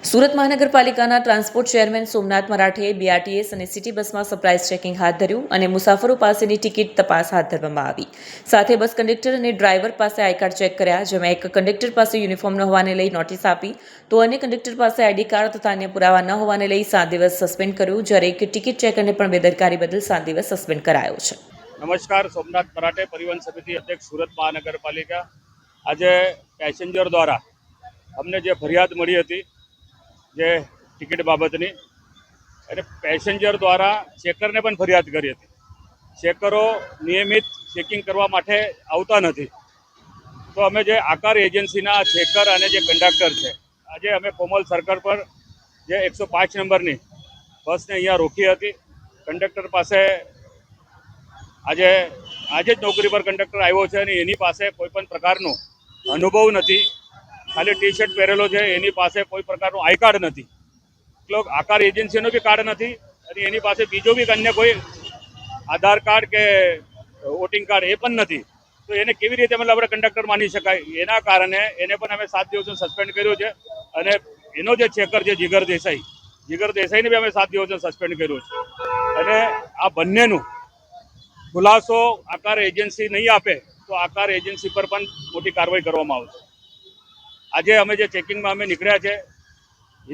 સુરત મહાનગરપાલિકાના transport chairman Somnath મરાઠેએ BRTS અને city બસમાં સરપ્રાઇઝ ચેકિંગ હાથ ધર્યું અને મુસાફરો પાસેની ટિકિટ તપાસ હાથ ધરવામાં આવી. સાથે બસ કંડક્ટર અને ડ્રાઈવર પાસે આઈ કાર્ડ ચેક કર્યા, જેમાં એક કંડક્ટર પાસે યુનિફોર્મ ન હોવાને લઈ નોટિસ આપી તો અન્ય કંડક્ટર પાસે આઈડી કાર્ડ તથા અન્ય પુરાવા ન હોવાને લઈ 7 દિવસ સસ્પેન્ડ કર્યું, જ્યારે એક ટિકિટ ચેકરને પણ બેદરકારી બદલ 7 દિવસ સસ્પેન્ડ કરાયો છે. નમસ્કાર, સોમનાથ મરાઠે, પરિવહન સમિતિ અધ્યક્ષ, સુરત મહાનગરપાલિકા. આજે પેસેન્જર દ્વારા અમને જે ફરિયાદ મળી હતી જે ટિકિટ બાબતની, અને પેસેન્જર દ્વારા ચેકરને પણ ફરિયાદ કરી હતી. ચેકરો નિયમિત ચેકિંગ કરવા માટે આવતા નથી, તો અમે જે આકાર એજન્સીના ચેકર અને જે કંડક્ટર છે, આજે અમે કોમલ સર્કલ પર જે 105 નંબરની બસને અહીંયા રોકી હતી. કંડક્ટર પાસે આજે જ નોકરી પર કંડક્ટર આવ્યો છે અને એની પાસે કોઈ પણ પ્રકારનો અનુભવ નથી, ખાલી ટી શર્ટ પહેરેલો છે, એની પાસે કોઈ પ્રકારનું આઈ કાર્ડ નથી, આકાર એજન્સીનો બી કાર્ડ નથી અને એની પાસે બીજો બી અન્ય કોઈ આધાર કાર્ડ કે વોટિંગ કાર્ડ એ પણ નથી. તો એને કેવી રીતે મતલબ આપણે કંડક્ટર માની શકાય? એના કારણે એને પણ અમે 7 દિવસનો સસ્પેન્ડ કર્યો છે. અને એનો જે ચેકર છે જીગર દેસાઈને બી અમે 7 દિવસનો સસ્પેન્ડ કર્યો છે. અને આ બંનેનું ખુલાસો આકાર એજન્સી નહીં આપે તો આકાર એજન્સી પર પણ મોટી કાર્યવાહી કરવામાં આવશે. આજે અમે જે ચેકિંગમાં અમે નીકળ્યા છે,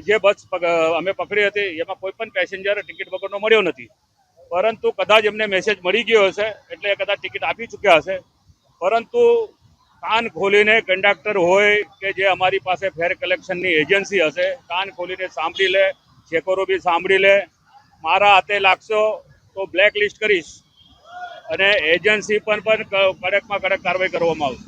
જે બસ અમે પકડી હતી એમાં કોઈ પણ પેસેન્જર ટિકિટ વગરનો મળ્યો નથી, પરંતુ કદાચ એમને મેસેજ મળી ગયો હશે એટલે કદાચ ટિકિટ આપી ચૂક્યા હશે. પરંતુ કાન ખોલીને કંડક્ટર હોય કે જે અમારી પાસે ફેર કલેક્શનની એજન્સી હશે, કાન ખોલીને સાંભળી લે, ચેકરો બી સાંભળી લે. મારા હાથે લાગશો તો બ્લેક લિસ્ટ કરીશ અને એજન્સી પર પણ કડકમાં કડક કાર્યવાહી કરવામાં આવશે.